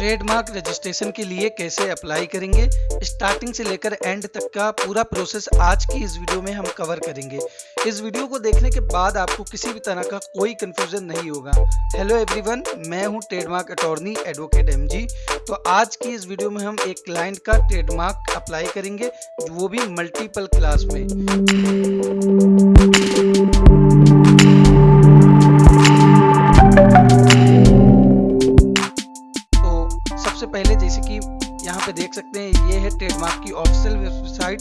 Trademark registration के लिए कैसे अप्लाई करेंगे, स्टार्टिंग से लेकर एंड तक का पूरा प्रोसेस आज की इस वीडियो में हम कवर करेंगे। इस वीडियो को देखने के बाद आपको किसी भी तरह का कोई कंफ्यूजन नहीं होगा। हेलो एवरीवन, मैं हूं ट्रेडमार्क अटॉर्नी एडवोकेट एमजी। तो आज की इस वीडियो में हम एक क्लाइंट का ट्रेडमार्क अप्लाई करेंगे, वो भी मल्टीपल क्लास में। सबसे पहले जैसे कि यहाँ पे देख सकते हैं, ये है ट्रेडमार्क की ऑफिशियल वेबसाइट।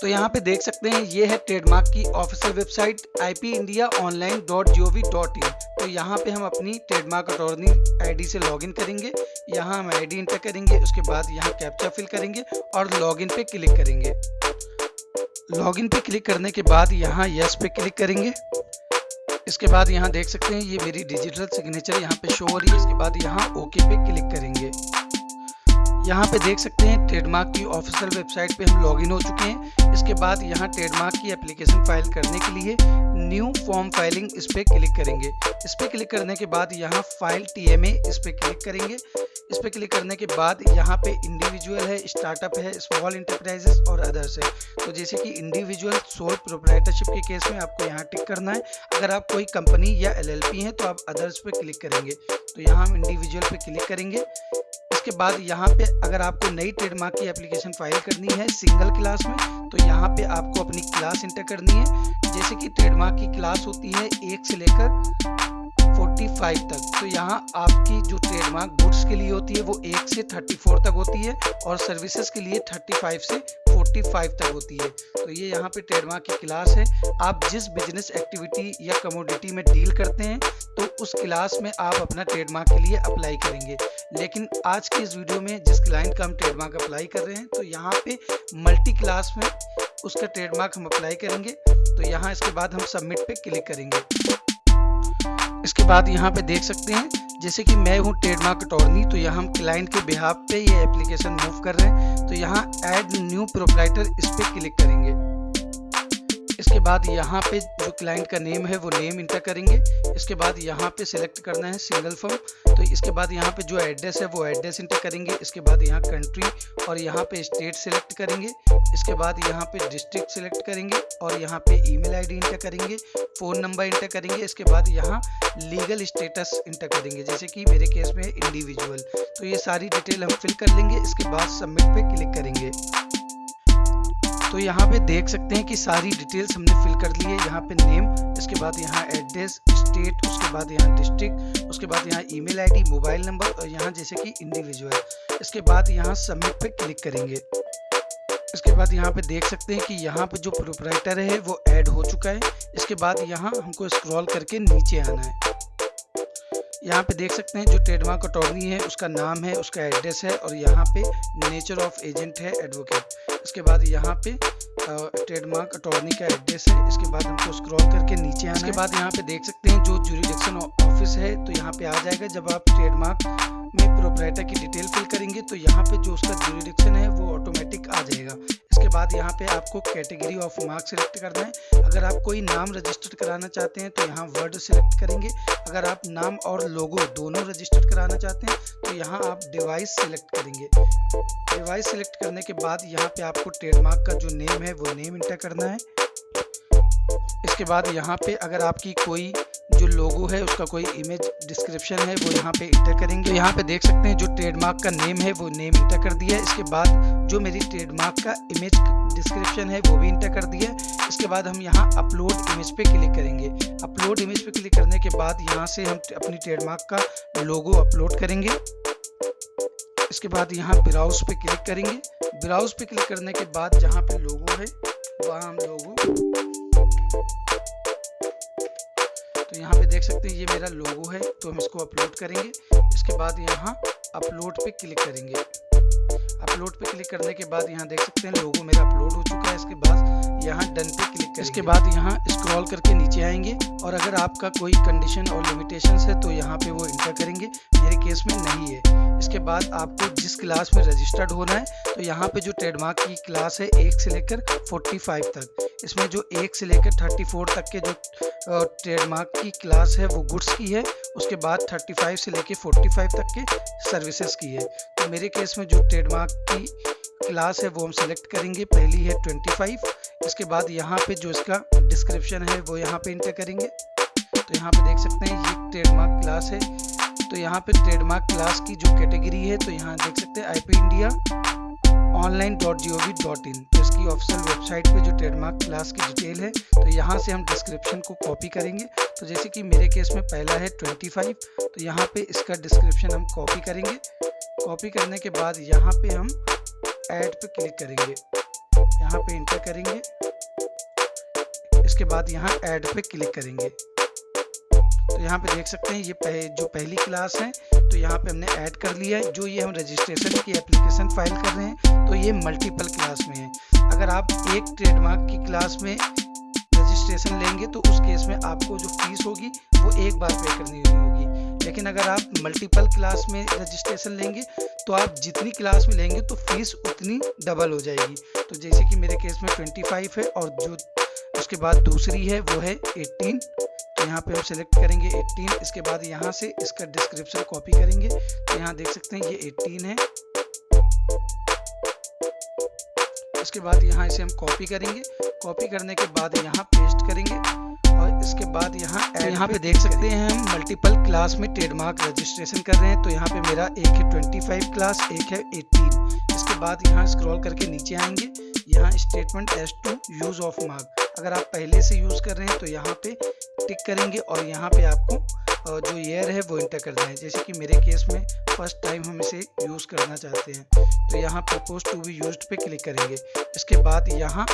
तो यहाँ पे देख सकते हैं, ये है ट्रेडमार्क की ऑफिशियल वेबसाइट ipindiaonline.gov.in। तो यहाँ पे हम अपनी ट्रेडमार्क अटॉर्नी आईडी से लॉगिन करेंगे। यहाँ हम आईडी इंटर करेंगे, उसके बाद यहाँ कैप्चा फिल करेंगे और लॉगिन पे क्लिक करेंगे। लॉगिन पे क्लिक करने के बाद यहाँ यस पे क्लिक करेंगे। इसके बाद यहाँ देख सकते हैं, ये मेरी डिजिटल सिग्नेचर यहाँ पे शो हो रही है। इसके बाद यहाँ ओके पे क्लिक करेंगे। यहाँ पे देख सकते हैं, ट्रेडमार्क की ऑफिशियल वेबसाइट पे हम लॉगिन हो चुके हैं। इसके बाद यहाँ ट्रेडमार्क की एप्लीकेशन फाइल करने के लिए न्यू फॉर्म फाइलिंग इस पे क्लिक करेंगे। इस पे क्लिक करने के बाद यहाँ फाइल TMA इस पे क्लिक करेंगे। इस पे क्लिक करने के बाद यहाँ पे इंडिविजुअल है, स्टार्टअप है, स्मॉल इंटरप्राइजेस और अदर्स है। तो जैसे कि इंडिविजुअल सोल प्रोप्राइटरशिप के केस में आपको यहाँ टिक करना है। अगर आप कोई कंपनी या LLP हैं तो आप अदर्स पे क्लिक करेंगे। तो यहाँ हम इंडिविजुअल पे क्लिक करेंगे। इसके बाद यहाँ पे अगर आपको नई ट्रेडमार्क की एप्लीकेशन फाइल करनी है सिंगल क्लास में, तो यहाँ पे आपको अपनी क्लास इंटर करनी है। जैसे कि ट्रेडमार्क की क्लास होती है 1 से लेकर 45 तक। तो यहाँ आपकी जो ट्रेडमार्क गुड्स के लिए होती है वो 1 से 34 तक होती है और सर्विसेज के लिए 35 से 45 तक होती है। तो ये यहाँ पे ट्रेडमार्क की क्लास है। आप जिस बिजनेस एक्टिविटी या कमोडिटी में डील करते हैं तो उस क्लास में आप अपना ट्रेडमार्क के लिए अप्लाई करेंगे। लेकिन आज की इस वीडियो में जिस क्लाइंट का हम ट्रेडमार्क अप्लाई कर रहे हैं, तो यहाँ पे मल्टी क्लास में उसका ट्रेडमार्क हम अप्लाई करेंगे। तो यहाँ इसके बाद हम सबमिट पे क्लिक करेंगे। इसके बाद यहाँ पे देख सकते हैं, जैसे कि मैं हूँ ट्रेडमार्क अटॉर्नी, तो यहाँ हम क्लाइंट के बिहाफ पे ये एप्लीकेशन मूव कर रहे हैं। तो यहाँ ऐड न्यू प्रोप्राइटर इस पे क्लिक करेंगे। इसके बाद यहाँ पे जो क्लाइंट का नेम है वो नेम इंटर करेंगे। इसके बाद यहाँ पे सिलेक्ट करना है सिंगल फर्म। तो इसके बाद यहाँ पे जो एड्रेस है वो एड्रेस इंटर करेंगे। इसके बाद यहाँ कंट्री और यहाँ पे स्टेट सिलेक्ट करेंगे। इसके बाद यहाँ पे डिस्ट्रिक्ट सिलेक्ट करेंगे और यहाँ पे ईमेल आईडी इंटर करेंगे, फ़ोन नंबर इंटर करेंगे। इसके बाद यहाँ लीगल स्टेटस इंटर करेंगे, जैसे कि मेरे केस में इंडिविजुअल। तो ये सारी डिटेल हम फिल कर लेंगे। इसके बाद सबमिट पे क्लिक करेंगे। तो यहाँ पे देख सकते हैं कि सारी डिटेल्स हमने फिल कर ली है। यहाँ पे नेम, इसके बाद यहाँ एड्रेस, स्टेट, उसके बाद यहाँ डिस्ट्रिक्ट, उसके बाद यहाँ ईमेल आईडी, मोबाइल नंबर और यहाँ जैसे कि इंडिविजुअल। इसके बाद यहाँ सबमिट पे क्लिक करेंगे। इसके बाद यहाँ पे देख सकते हैं कि यहाँ पे जो प्रोप्राइटर है वो ऐड हो चुका है। इसके बाद यहाँ हमको स्क्रॉल करके नीचे आना है। यहाँ पे देख सकते हैं, जो ट्रेडमार्क अटॉर्नी है उसका नाम है, उसका एड्रेस है और यहाँ पे नेचर ऑफ एजेंट है एडवोकेट। इसके बाद यहाँ पे ट्रेडमार्क अटॉर्नी का एड्रेस है। इसके बाद हमको स्क्रॉल करके नीचे आना है। इसके बाद यहाँ पे देख सकते हैं, जो ज्यूरिडिक्शन ऑफिस है तो यहाँ पे आ जाएगा। जब आप ट्रेडमार्क में प्रोप्राइटर की डिटेल फिल करेंगे तो यहाँ पे जो उसका ज्यूरिडिक्शन है वो ऑटोमेटिक आ जाएगा। इसके बाद यहाँ पे आपको कैटेगरी ऑफ मार्क सेलेक्ट करना है। अगर आप कोई नाम रजिस्टर कराना चाहते हैं तो यहाँ वर्ड सेलेक्ट करेंगे। अगर आप नाम और लोगो दोनों रजिस्टर कराना चाहते हैं तो यहाँ आप डिवाइस सेलेक्ट करेंगे। डिवाइस सेलेक्ट करने के बाद यहाँ पे आपको ट्रेडमार्क का जो नेम है वो नेम इंटर करना है। इसके बाद यहाँ पे अगर आपकी कोई जो लोगो है उसका कोई इमेज डिस्क्रिप्शन है वो यहाँ पे इंटर करेंगे। तो यहाँ पे देख सकते हैं, जो ट्रेडमार्क का नेम है वो नेम इंटर कर दिया है। इसके बाद जो मेरी ट्रेडमार्क का इमेज डिस्क्रिप्शन है वो भी इंटर कर दिया है। इसके बाद हम यहाँ अपलोड इमेज पे क्लिक करेंगे। अपलोड इमेज पे क्लिक करने के बाद यहाँ से हम अपनी ट्रेडमार्क का लोगो अपलोड करेंगे। इसके बाद यहाँ ब्राउज पे क्लिक करेंगे। ब्राउज पे क्लिक करने के बाद जहाँ पे लोगो है वहाँ हम लोगो, तो यहाँ पे देख सकते हैं ये मेरा लोगो है, तो हम इसको अपलोड करेंगे। इसके बाद यहाँ अपलोड पे क्लिक करेंगे। अपलोड पे क्लिक करने के बाद यहाँ देख सकते हैं लोगो मेरा अपलोड हो चुका है। इसके बाद यहाँ डन पे क्लिक करेंगे। इसके बाद यहाँ स्क्रॉल करके नीचे आएंगे और अगर आपका कोई कंडीशन और लिमिटेशंस है तो यहाँ पे वो इंटर करेंगे। मेरे केस में नहीं है। इसके बाद आपको जिस क्लास में रजिस्टर्ड होना है, तो यहाँ पे जो ट्रेडमार्क की क्लास है 1 से लेकर 45 तक, इसमें जो 1 से लेकर 34 तक के जो ट्रेडमार्क की क्लास है वो गुड्स की है उसके बाद 35 से लेके 45 तक के सर्विसेज की है। तो मेरे केस में जो ट्रेडमार्क की क्लास है वो हम सेलेक्ट करेंगे। पहली है 25। इसके बाद यहाँ पे जो इसका डिस्क्रिप्शन है वो यहाँ पे इंटर करेंगे। तो यहाँ पे देख सकते हैं ये ट्रेडमार्क क्लास है। तो यहाँ पे ट्रेडमार्क क्लास की जो कैटेगरी है तो यहाँ देख सकते हैं IP India online.gov.in। तो इसकी ऑफिशियल वेबसाइट पे जो ट्रेडमार्क क्लास की डिटेल है तो यहाँ से हम डिस्क्रिप्शन को कॉपी करेंगे। तो जैसे कि मेरे केस में पहला है 25, तो यहाँ पे इसका डिस्क्रिप्शन हम कॉपी करेंगे। कॉपी करने के बाद यहाँ पे हम ऐड पे क्लिक करेंगे, यहाँ पे इंटर करेंगे। इसके बाद यहाँ ऐड पे क्लिक करेंगे। तो यहाँ पे देख सकते हैं ये जो पहली क्लास है तो यहाँ पे हमने ऐड कर लिया है। जो ये हम रजिस्ट्रेशन की एप्लीकेशन फाइल कर रहे हैं तो ये मल्टीपल क्लास में है। अगर आप एक ट्रेडमार्क की क्लास में रजिस्ट्रेशन लेंगे तो उस केस में आपको जो फीस होगी वो एक बार पे करनी होगी। लेकिन अगर आप मल्टीपल क्लास में रजिस्ट्रेशन लेंगे तो आप जितनी क्लास में लेंगे तो फीस उतनी डबल हो जाएगी। तो जैसे कि मेरे केस में 25 है और जो उसके बाद दूसरी है वो है 18। तो यहाँ पे हम सेलेक्ट करेंगे 18। इसके बाद यहाँ से इसका डिस्क्रिप्शन कॉपी करेंगे। तो यहाँ देख सकते हैं ये 18 है। इसके बाद यहाँ इसे हम कॉपी करेंगे। कॉपी करने के बाद यहाँ पेस्ट करेंगे और इसके बाद यहाँ पे देख सकते हैं हम मल्टीपल क्लास में ट्रेडमार्क रजिस्ट्रेशन कर रहे हैं। तो यहाँ पे मेरा एक है 25 क्लास, एक है 18। इसके बाद यहाँ स्क्रॉल करके नीचे आएंगे, यहाँ statement as to use of mark. अगर आप पहले से यूज कर रहे हैं तो यहाँ पे टिक करेंगे और यहाँ पे आपको जो ईयर है वो इंटर करना है। जैसे कि मेरे केस में फर्स्ट टाइम हम इसे यूज करना चाहते हैं तो यहाँ प्रपोज टू बी यूज्ड पे क्लिक करेंगे। इसके बाद यहाँ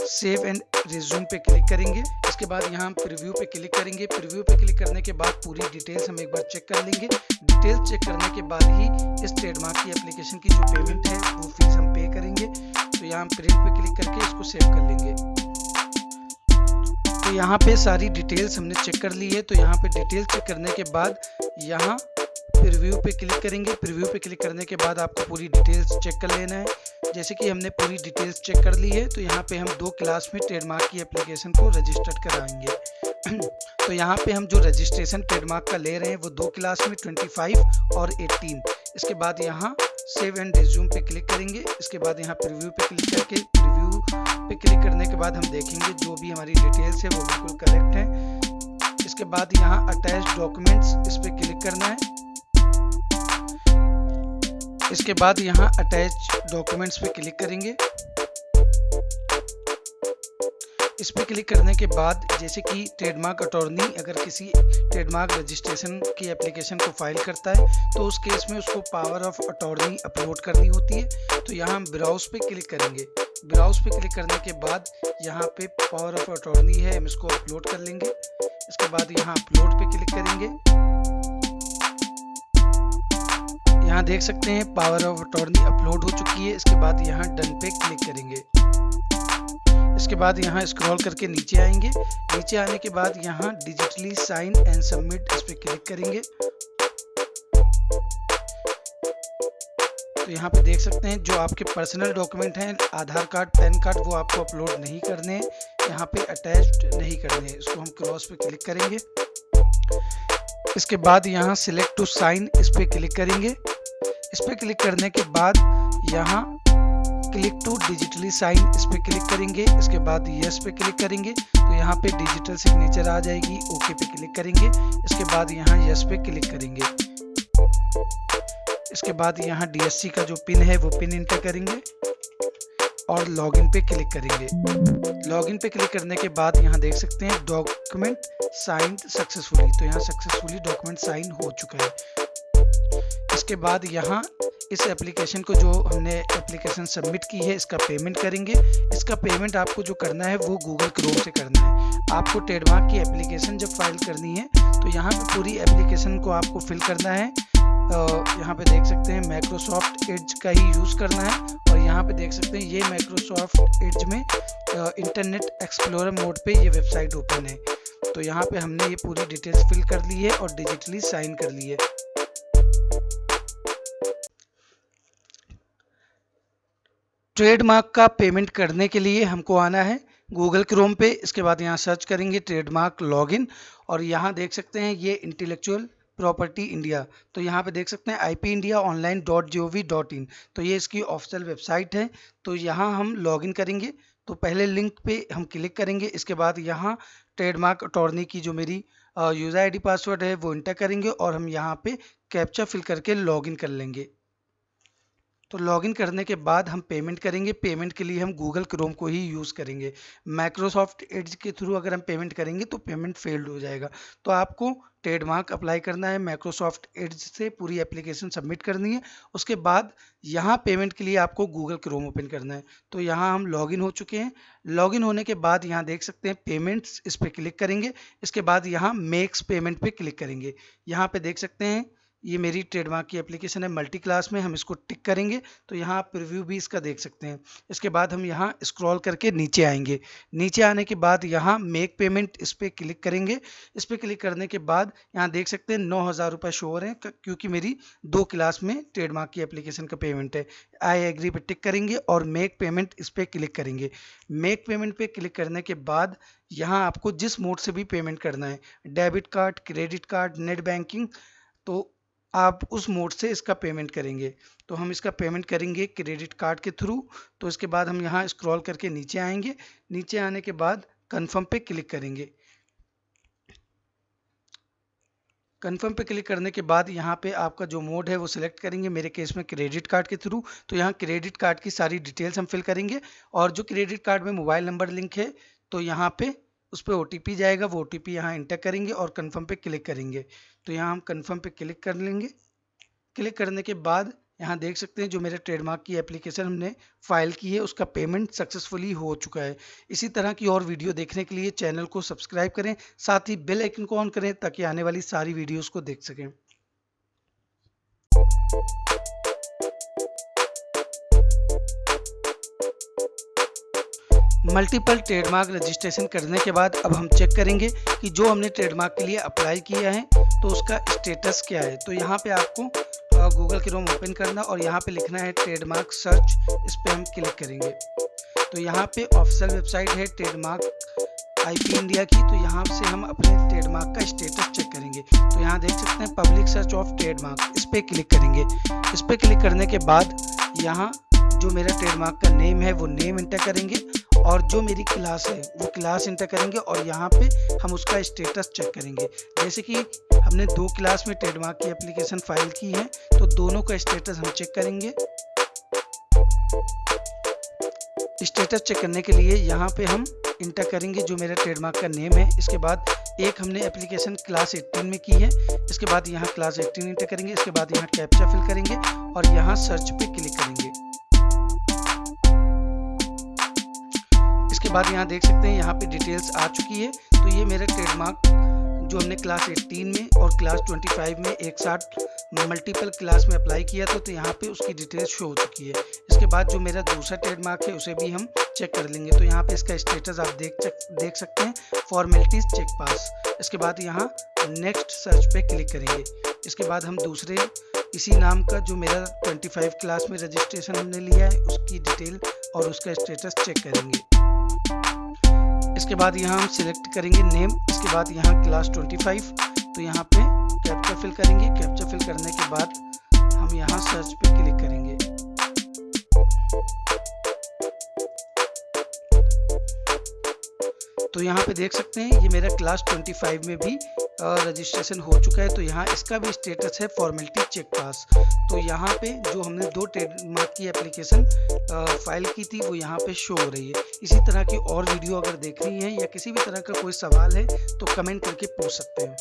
सेव एंड रिज्यूम पे क्लिक करेंगे। इसके बाद यहाँ हम प्रीव्यू पे क्लिक करेंगे। प्रीव्यू पे क्लिक करने के बाद पूरी डिटेल्स हम एक बार चेक कर लेंगे। डिटेल्स चेक करने के बाद ही इस ट्रेडमार्क की एप्लीकेशन की जो पेमेंट है वो फीस हम पे करेंगे। तो यहाँ हम प्रिंट पे क्लिक करके इसको सेव कर लेंगे। तो यहाँ पे सारी डिटेल्स हमने चेक कर ली है। तो यहाँ पे डिटेल्स चेक करने के बाद यहाँ प्रीव्यू पे क्लिक करेंगे। प्रीव्यू पे क्लिक करने के बाद आपको पूरी डिटेल्स चेक कर लेना है। जैसे कि हमने पूरी डिटेल्स चेक कर ली है तो यहाँ पे हम 2 क्लास में ट्रेडमार्क की एप्लीकेशन को रजिस्टर्ड कराएंगे। तो यहाँ पे हम जो रजिस्ट्रेशन ट्रेडमार्क का ले रहे हैं वो 2 क्लास में 25 और 18। इसके बाद यहाँ सेव एंड रिज्यूम पे क्लिक करेंगे। इसके बाद यहाँ प्रीव्यू पे क्लिक करके प्रीव्यू पे क्लिक करने के बाद हम देखेंगे जो भी हमारी डिटेल्स है वो बिल्कुल करेक्ट है। इसके बाद यहाँ अटैच डॉक्यूमेंट्स इस पे क्लिक करना है। इसके बाद यहाँ अटैच डॉक्यूमेंट्स पे क्लिक करेंगे। इस पे क्लिक करने के बाद जैसे कि ट्रेडमार्क अटॉर्नी अगर किसी ट्रेडमार्क रजिस्ट्रेशन की एप्लीकेशन को फाइल करता है तो उस केस में उसको पावर ऑफ अटॉर्नी अपलोड करनी होती है। तो यहाँ हम ब्राउज पे क्लिक करेंगे। ब्राउज पे क्लिक करने के बाद यहाँ पे पावर ऑफ अटॉर्नी है, हम इसको अपलोड कर लेंगे। इसके बाद यहाँ अपलोड पे क्लिक करेंगे। यहाँ देख सकते हैं पावर ऑफ अटॉर्नी अपलोड हो चुकी है। इसके बाद यहाँ डन पे क्लिक करेंगे। इसके बाद यहाँ स्क्रॉल करके नीचे आएंगे। नीचे आने के बाद यहाँ डिजिटली साइन एंड सबमिट इस पे क्लिक करेंगे। तो यहाँ पे देख सकते हैं जो आपके पर्सनल डॉक्यूमेंट हैं आधार कार्ड, पैन कार्ड, वो आपको अपलोड नहीं करने हैं, यहाँ पे अटैच्ड नहीं करने हैं। इसको हम क्रॉस पे क्लिक करेंगे। इसके बाद यहाँ सिलेक्ट टू साइन इस पे क्लिक करेंगे। इस पे क्लिक करने के बाद यहाँ क्लिक टू डिजिटली साइन इस पे क्लिक करेंगे। इसके बाद यस पे क्लिक करेंगे तो यहाँ पे डिजिटल सिग्नेचर आ जाएगी। ओके पे क्लिक करेंगे। इसके बाद यहाँ यस पे क्लिक करेंगे। इसके बाद यहाँ DSC का जो पिन है वो पिन इंटर करेंगे और लॉगिन पे क्लिक करेंगे। लॉगिन पे क्लिक करने के बाद यहाँ देख सकते हैं डॉक्यूमेंट साइंड सक्सेसफुली। तो यहाँ सक्सेसफुली डॉक्यूमेंट साइन हो चुका है। इसके बाद यहाँ इस एप्लीकेशन को जो हमने एप्लीकेशन सबमिट की है इसका पेमेंट करेंगे। इसका पेमेंट आपको जो करना है वो गूगल क्रोम से करना है। आपको ट्रेडमार्क की एप्लीकेशन जब फाइल करनी है तो यहाँ पे पूरी एप्लीकेशन को आपको फिल करना है। यहाँ पे देख सकते हैं माइक्रोसॉफ्ट एज का ही यूज़ करना है और यहाँ पे देख सकते हैं ये माइक्रोसॉफ्ट एज में इंटरनेट एक्सप्लोरर मोड पे ये वेबसाइट ओपन है। तो यहाँ पे हमने ये पूरी डिटेल्स फिल कर ली है और डिजिटली साइन कर ली है। ट्रेडमार्क का पेमेंट करने के लिए हमको आना है गूगल क्रोम पे। इसके बाद यहाँ सर्च करेंगे ट्रेडमार्क लॉगिन और यहाँ देख सकते हैं ये इंटेलेक्चुअल प्रॉपर्टी इंडिया, तो यहाँ पे देख सकते हैं ipindiaonline.gov.in, तो ये इसकी ऑफिशियल वेबसाइट है। तो यहाँ हम लॉगिन करेंगे, तो पहले लिंक पे हम क्लिक करेंगे, इसके बाद यहाँ ट्रेडमार्क अटॉर्नी की जो मेरी यूज़र आईडी पासवर्ड है वो इंटर करेंगे और हम यहाँ पे कैप्चा फिल करके लॉगिन कर लेंगे। तो लॉगिन करने के बाद हम पेमेंट करेंगे। पेमेंट के लिए हम गूगल क्रोम को ही यूज़ करेंगे। माइक्रोसॉफ्ट एड्ज के थ्रू अगर हम पेमेंट करेंगे तो पेमेंट फेल्ड हो जाएगा। तो आपको ट्रेडमार्क अप्लाई करना है, माइक्रोसॉफ्ट एड्ज से पूरी एप्लीकेशन सबमिट करनी है। उसके बाद यहाँ पेमेंट के लिए आपको गूगल क्रोम ओपन करना है। तो यहाँ हम लॉगिन हो चुके हैं। लॉगिन होने के बाद यहाँ देख सकते हैं पेमेंट्स, इस पर क्लिक करेंगे। इसके बाद यहाँ मेक्स पेमेंट पे क्लिक करेंगे। यहाँ पे देख सकते हैं ये मेरी ट्रेडमार्क की एप्लीकेशन है मल्टी क्लास में, हम इसको टिक करेंगे तो यहाँ आप प्रीव्यू भी इसका देख सकते हैं। इसके बाद हम यहाँ स्क्रॉल करके नीचे आएंगे। नीचे आने के बाद यहाँ मेक पेमेंट, इस पर क्लिक करेंगे। इस पर क्लिक करने के बाद यहाँ देख सकते हैं 9,000 रुपये शो हो रहे हैं क्योंकि मेरी 2 क्लास में ट्रेडमार्क की एप्लीकेशन का पेमेंट है। आई एग्री पे टिक करेंगे और मेक पेमेंट इस पर क्लिक करेंगे। मेक पेमेंट पे क्लिक करने के बाद यहाँ आपको जिस मोड से भी पेमेंट करना है, debit card, credit card, net banking, तो आप उस मोड से इसका पेमेंट करेंगे। तो हम इसका पेमेंट करेंगे क्रेडिट कार्ड के थ्रू। तो इसके बाद हम यहाँ स्क्रॉल करके नीचे आएंगे। नीचे आने के बाद कन्फर्म पे क्लिक करेंगे। कन्फर्म पे क्लिक करने के बाद यहाँ पे आपका जो मोड है वो सिलेक्ट करेंगे। मेरे केस में क्रेडिट कार्ड के थ्रू, तो यहाँ क्रेडिट कार्ड की सारी डिटेल्स हम फिल करेंगे और जो क्रेडिट कार्ड में मोबाइल नंबर लिंक है तो यहाँ पे उस पर OTP जाएगा, वो OTP यहाँ इंटर करेंगे और कन्फर्म पे क्लिक करेंगे। तो यहाँ हम कन्फर्म पे क्लिक कर लेंगे। क्लिक करने के बाद यहाँ देख सकते हैं जो मेरे ट्रेडमार्क की एप्लीकेशन हमने फाइल की है उसका पेमेंट सक्सेसफुली हो चुका है। इसी तरह की और वीडियो देखने के लिए चैनल को सब्सक्राइब करें, साथ ही बेल आइकन को ऑन करें ताकि आने वाली सारी वीडियोस को देख सकें। मल्टीपल ट्रेडमार्क रजिस्ट्रेशन करने के बाद अब हम चेक करेंगे कि जो हमने ट्रेडमार्क के लिए अप्लाई किया है तो उसका स्टेटस क्या है। तो यहाँ पे आपको गूगल क्रोम ओपन करना और यहाँ पे लिखना है ट्रेडमार्क सर्च, इस पे हम क्लिक करेंगे। तो यहाँ पे ऑफिशियल वेबसाइट है ट्रेडमार्क IP इंडिया की, तो यहाँ से हम अपने ट्रेडमार्क का स्टेटस चेक करेंगे। तो यहाँ देख सकते हैं पब्लिक सर्च ऑफ ट्रेडमार्क, इस पे क्लिक करेंगे। इस पे क्लिक करने के बाद यहाँ जो मेरा ट्रेडमार्क का नेम है वो नेम इंटर करेंगे और जो मेरी क्लास है वो क्लास इंटर करेंगे और यहाँ पे हम उसका स्टेटस चेक करेंगे। जैसे कि हमने 2 क्लास में ट्रेडमार्क की एप्लीकेशन फाइल की है तो दोनों का स्टेटस हम चेक करेंगे। स्टेटस चेक करने के लिए यहाँ पे हम इंटर करेंगे जो मेरा ट्रेडमार्क का नेम है। इसके बाद एक हमने एप्लीकेशन क्लास 18 में की है, इसके बाद यहाँ क्लास 18 इंटर करेंगे। इसके बाद यहाँ कैप्चा फिल करेंगे और यहाँ सर्च पे क्लिक करेंगे। इसके बाद यहाँ देख सकते हैं यहाँ पे डिटेल्स आ चुकी है। तो ये मेरा ट्रेडमार्क जो हमने क्लास 18 में और क्लास 25 में एक साथ मल्टीपल क्लास में अप्लाई किया था, तो यहाँ पे उसकी डिटेल्स शो हो चुकी है। इसके बाद जो मेरा दूसरा ट्रेडमार्क है उसे भी हम चेक कर लेंगे। तो यहाँ पे इसका स्टेटस आप देख सकते हैं, फॉर्मेलिटीज चेक पास। इसके बाद यहाँ नेक्स्ट सर्च पे क्लिक करेंगे। इसके बाद हम दूसरे इसी नाम का जो मेरा 25 क्लास में रजिस्ट्रेशन हमने लिया है उसकी डिटेल और उसका स्टेटस चेक करेंगे। इसके बाद यहाँ हम सिलेक्ट करेंगे नेम। इसके बाद यहाँ क्लास 25, तो यहाँ पे कैप्चा फिल करेंगे। कैप्चा फिल करने के बाद हम यहाँ सर्च पे क्लिक करेंगे। तो यहाँ पे देख सकते हैं ये मेरा क्लास 25 में भी रजिस्ट्रेशन हो चुका है। तो यहाँ इसका भी स्टेटस है फॉर्मेलिटी चेक पास। तो यहाँ पे जो हमने 2 ट्रेडमार्क की एप्लीकेशन फाइल की थी वो यहाँ पे शो हो रही है। इसी तरह की और वीडियो अगर देखनी है या किसी भी तरह का कोई सवाल है तो कमेंट करके पूछ सकते हैं।